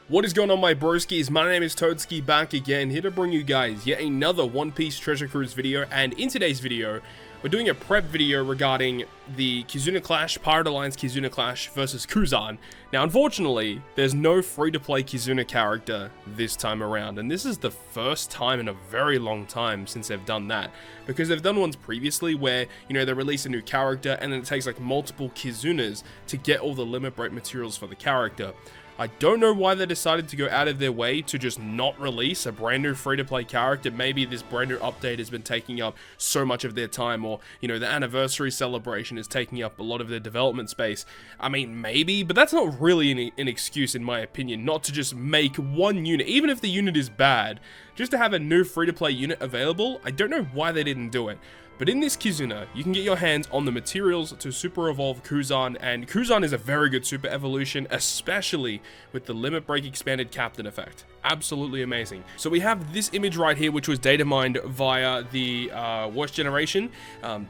What is going on, my broskiis? My name is Toadskii, back again, here to bring you guys yet another One Piece Treasure Cruise video. And in today's video, we're doing a prep video regarding the Kizuna Clash, Pirate Alliance Kizuna Clash versus Kuzan. Now, unfortunately, there's no free-to-play Kizuna character this time around, and this is the first time in a very long time since they've done that, because they've done ones previously where, you know, they release a new character and then it takes like multiple Kizunas to get all the limit break materials for the character. I don't know why they decided to go out of their way to just not release a brand new free-to-play character. Maybe this brand new update has been taking up so much of their time, or, you know, the anniversary celebration is taking up a lot of their development space. I mean, maybe, but that's not really an excuse, in my opinion, not to just make one unit, even if the unit is bad, just to have a new free-to-play unit available. I don't know why they didn't do it. But in this Kizuna, you can get your hands on the materials to super evolve Kuzan, and Kuzan is a very good super evolution, especially with the limit break expanded captain effect. Absolutely amazing. So we have this image right here, which was data mined via the worst generation.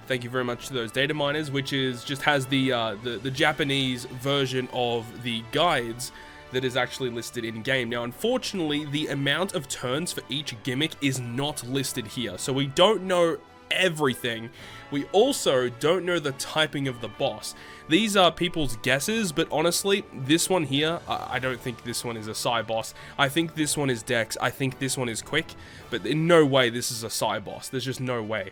Thank you very much to those data miners, which is just has the Japanese version of the guides that is actually listed in game. Now, unfortunately, the amount of turns for each gimmick is not listed here, so we don't know everything. We also don't know the typing of the boss. These are people's guesses, but honestly, this one here, I don't think this one is a Psy boss. I think this one is Dex. I think this one is Quick, but in no way this is a Psy boss. There's just no way.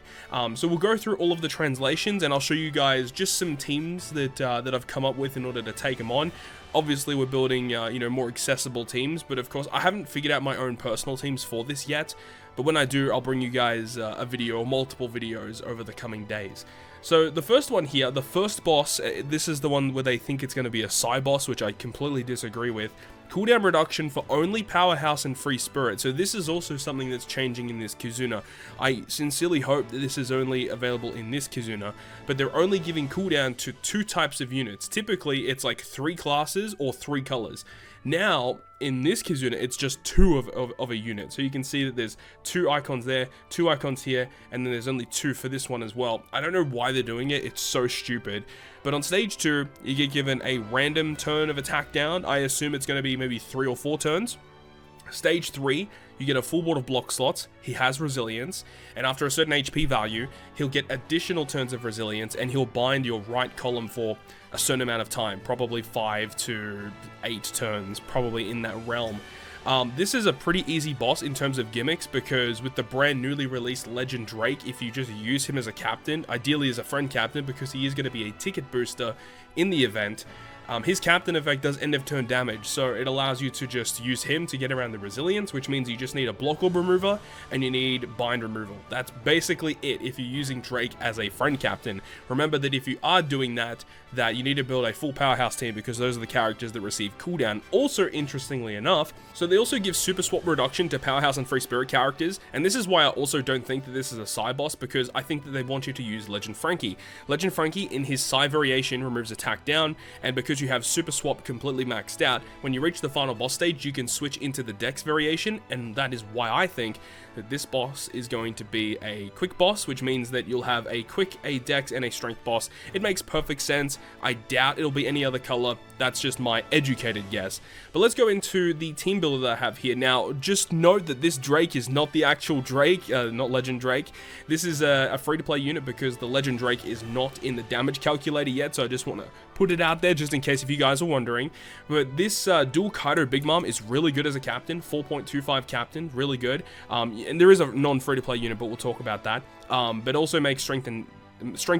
So we'll go through all of the translations, and I'll show you guys just some teams that that I've come up with in order to take them on. Obviously, we're building, you know, more accessible teams, but of course, I haven't figured out my own personal teams for this yet. But when I do, I'll bring you guys a video or multiple videos over the coming days. So the first one here, the first boss, this is the one where they think it's going to be a Psy boss, which I completely disagree with. Cooldown reduction for only Powerhouse and Free Spirit. So this is also something that's changing in this Kizuna. I sincerely hope that this is only available in this Kizuna, but they're only giving cooldown to 2 types of units. Typically, it's like 3 classes or 3 colors. Now, in this Kizuna, it's just 2 of a unit. So you can see that there's 2 icons there, 2 icons here, and then there's only 2 for this one as well. I don't know why they're doing it. It's so stupid. But on stage 2, you get given a random turn of attack down. I assume it's going to be maybe 3 or 4 turns. Stage 3, you get a full board of block slots. He has resilience, and after a certain HP value, he'll get additional turns of resilience, and he'll bind your right column for a certain amount of time, probably 5 to 8 turns, probably in that realm. This is a pretty easy boss in terms of gimmicks, because with the brand newly released Legend Drake, if you just use him as a captain, ideally as a friend captain, because he is going to be a ticket booster in the event, his captain effect does end of turn damage, so it allows you to just use him to get around the resilience, which means you just need a block orb remover and you need bind removal. That's basically it if you're using Drake as a friend captain. Remember that if you are doing that you need to build a full powerhouse team, because those are the characters that receive cooldown. Also, interestingly enough, so they also give super swap reduction to powerhouse and free spirit characters, and this is why I also don't think that this is a Psy boss, because I think that they want you to use Legend Frankie. Legend Frankie in his Psy variation removes attack down, and because you have super swap completely maxed out, when you reach the final boss stage, you can switch into the Dex variation, and that is why I think that this boss is going to be a quick boss, which means that you'll have a quick, a Dex, and a strength boss. It makes perfect sense. I doubt it'll be any other color. That's just my educated guess. But let's go into the team builder that I have here. Now, just note that this Drake is not the actual Drake, not Legend Drake. This is a free-to-play unit, because the Legend Drake is not in the damage calculator yet, so I just want to put it out there just in case if you guys are wondering. But this dual Kaido Big Mom is really good as a captain, 4.25 captain, really good. And there is a non-free-to-play unit, but we'll talk about that. But also makes strength,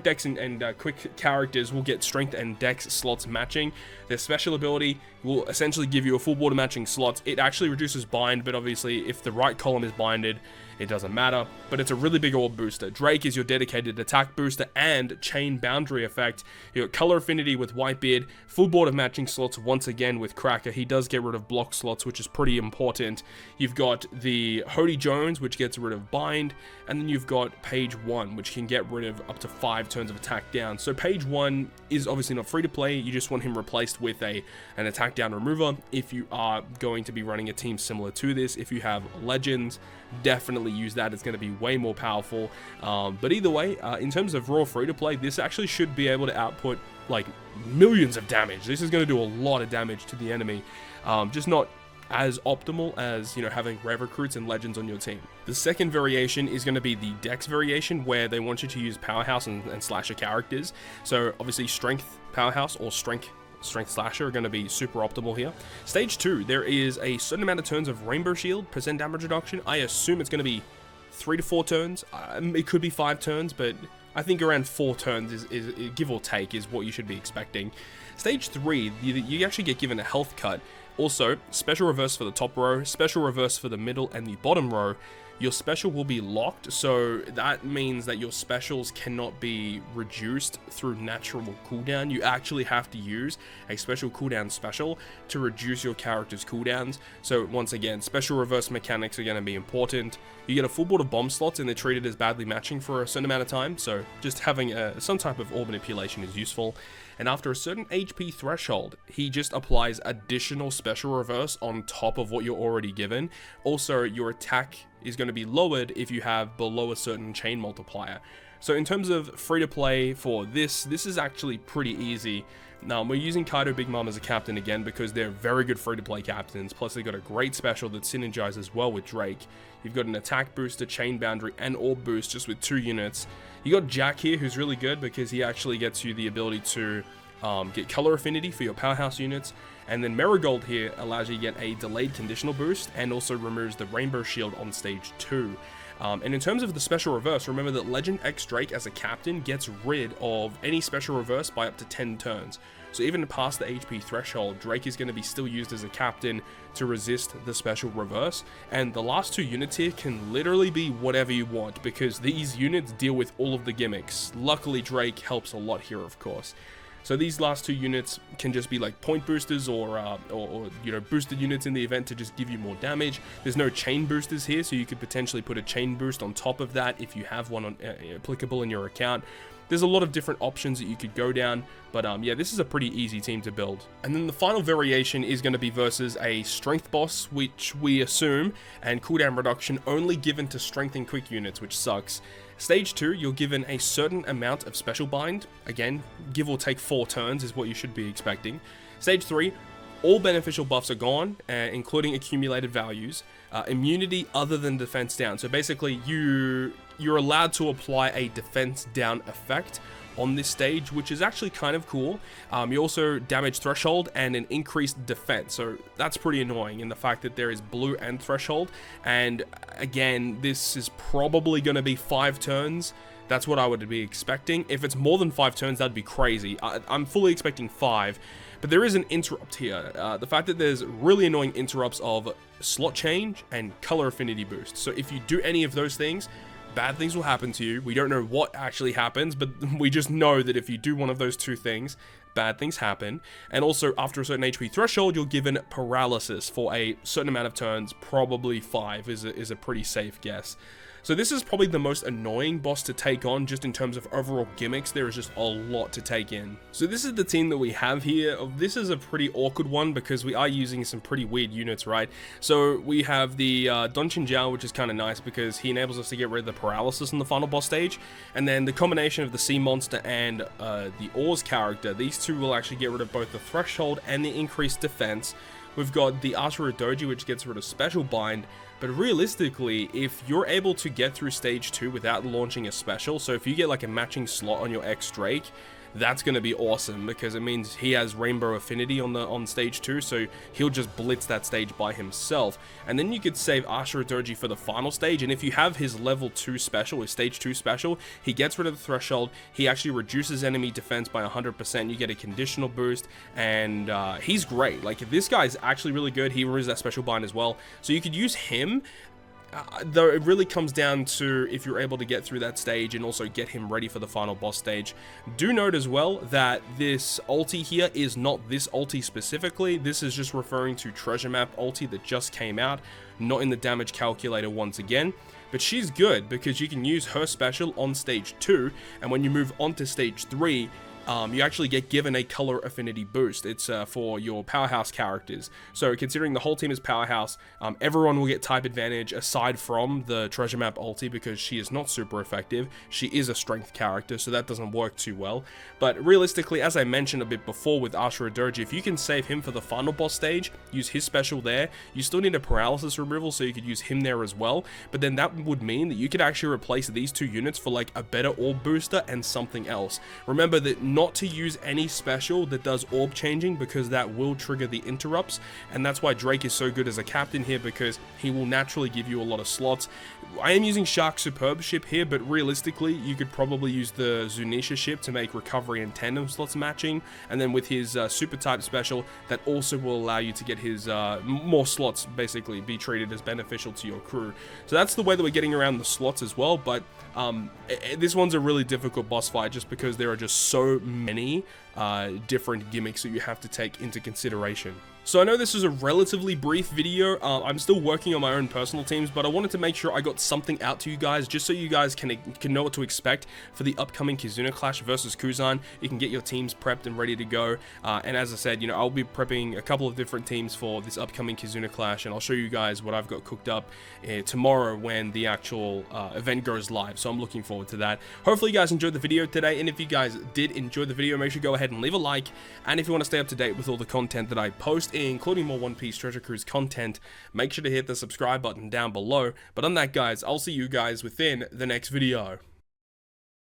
Dex, and quick characters will get strength and Dex slots matching. Their special ability will essentially give you a full board of matching slots. It actually reduces bind, but obviously if the right column is binded, it doesn't matter, but it's a really big orb booster. Drake is your dedicated attack booster and chain boundary effect. You got color affinity with Whitebeard, full board of matching slots once again with Cracker. He does get rid of block slots, which is pretty important. You've got the Hody Jones, which gets rid of bind, and then you've got Page 1, which can get rid of up to 5 turns of attack down. So Page 1 is obviously not free to play. You just want him replaced with an attack down remover if you are going to be running a team similar to this. If you have Legends, definitely use that. It's going to be way more powerful. But either way, in terms of raw free to play, this actually should be able to output like millions of damage. This is going to do a lot of damage to the enemy. Just not as optimal as, you know, having rare recruits and legends on your team. The second variation is going to be the Dex Variation, where they want you to use powerhouse and slasher characters. So obviously strength powerhouse or strength slasher are going to be super optimal here. Stage 2, there is a certain amount of turns of Rainbow Shield, % damage reduction. I assume it's going to be 3 to 4 turns. It could be 5 turns, but I think around 4 turns is give or take is what you should be expecting. Stage 3, you actually get given a health cut. Also, special reverse for the top row, special reverse for the middle and the bottom row. Your special will be locked, so that means that your specials cannot be reduced through natural cooldown. You actually have to use a special cooldown special to reduce your character's cooldowns. So once again, special reverse mechanics are going to be important. You get a full board of bomb slots and they're treated as badly matching for a certain amount of time, so just having some type of orb manipulation is useful. And after a certain HP threshold, he just applies additional special reverse on top of what you're already given. Also, your attack is going to be lowered if you have below a certain chain multiplier. So in terms of free to play for this is actually pretty easy. Now, we're using Kaido Big Mom as a captain again because they're very good free to play captains. Plus, they've got a great special that synergizes well with Drake. You've got an attack boost, a chain boundary, and orb boost just with 2 units. You got Jack here, who's really good because he actually gets you the ability to get color affinity for your powerhouse units. And then Marigold here allows you to get a delayed conditional boost and also removes the Rainbow Shield on stage 2. And in terms of the special reverse, remember that Legend X Drake as a captain gets rid of any special reverse by up to 10 turns. So even past the HP threshold, Drake is going to be still used as a captain to resist the special reverse. And the last 2 units here can literally be whatever you want because these units deal with all of the gimmicks. Luckily, Drake helps a lot here, of course. So these last 2 units can just be like point boosters or you know, boosted units in the event to just give you more damage. There's no chain boosters here, so you could potentially put a chain boost on top of that if you have one applicable in your account. There's a lot of different options that you could go down, but yeah, this is a pretty easy team to build. And then the final variation is going to be versus a strength boss, which we assume, and cooldown reduction only given to strength and quick units, which sucks. Stage 2, you're given a certain amount of special bind. Again, give or take 4 turns is what you should be expecting. Stage 3, all beneficial buffs are gone, including accumulated values. Immunity other than defense down. So basically, you're allowed to apply a defense down effect on this stage, which is actually kind of cool. You also damage threshold and an increased defense, so that's pretty annoying in the fact that there is blue and threshold. And again, this is probably going to be 5 turns. That's what I would be expecting. If it's more than 5 turns, that'd be crazy. I'm fully expecting 5, but there is an interrupt here. The fact that there's really annoying interrupts of slot change and color affinity boost. So if you do any of those things, bad things will happen to you. We don't know what actually happens, but we just know that if you do one of those 2 things, bad things happen. And also, after a certain HP threshold, you're given paralysis for a certain amount of turns. Probably 5 is a pretty safe guess. So this is probably the most annoying boss to take on just in terms of overall gimmicks. There is just a lot to take in. So this is the team that we have here. This is a pretty awkward one because we are using some pretty weird units, right? So we have the Don Chinjiao, which is kind of nice because he enables us to get rid of the paralysis in the final boss stage. And then the combination of the Sea Monster and the Oars character, these 2 will actually get rid of both the threshold and the increased defense. We've got the Arturo Doji, which gets rid of special bind. But realistically, if you're able to get through stage 2 without launching a special, so if you get like a matching slot on your X Drake, that's going to be awesome because it means he has rainbow affinity on stage 2, so he'll just blitz that stage by himself. And then you could save Ashura Doji for the final stage, and if you have his level 2 special, his stage 2 special, he gets rid of the threshold, he actually reduces enemy defense by 100%, you get a conditional boost, and he's great. Like, this guy's actually really good. He removes that special bind as well, so you could use him. Though it really comes down to if you're able to get through that stage and also get him ready for the final boss stage. Do note as well that this ulti here is not this ulti specifically. This is just referring to Treasure Map ulti that just came out, not in the damage calculator once again. But she's good because you can use her special on stage 2, and when you move on to stage 3, you actually get given a color affinity boost. It's for your powerhouse characters. So considering the whole team is powerhouse, everyone will get type advantage aside from the treasure map ulti, because she is not super effective. She is a strength character, so that doesn't work too well. But realistically, as I mentioned a bit before with Ashura Doji, if you can save him for the final boss stage, use his special there, you still need a paralysis removal, so you could use him there as well. But then that would mean that you could actually replace these two units for like a better orb booster and something else. Remember that not to use any special that does orb changing, because that will trigger the interrupts, and that's why Drake is so good as a captain here, because he will naturally give you a lot of slots. I am using Shark Superb ship here, but realistically you could probably use the Zunisha ship to make recovery and tandem slots matching, and then with his super type special, that also will allow you to get his more slots, basically be treated as beneficial to your crew. So that's the way that we're getting around the slots as well. But this one's a really difficult boss fight, just because there are just so many different gimmicks that you have to take into consideration. So I know this is a relatively brief video. I'm still working on my own personal teams, but I wanted to make sure I got something out to you guys, just so you guys can know what to expect for the upcoming Kizuna Clash versus Kuzan. You can get your teams prepped and ready to go. And as I said, you know, I'll be prepping a couple of different teams for this upcoming Kizuna Clash, and I'll show you guys what I've got cooked up tomorrow when the actual event goes live. So I'm looking forward to that. Hopefully you guys enjoyed the video today, and if you guys did enjoy the video, make sure you go ahead and leave a like. And if you want to stay up to date with all the content that I post, including more One Piece Treasure Cruise content, make sure to hit the subscribe button down below. But on that, guys, I'll see you guys within the next video.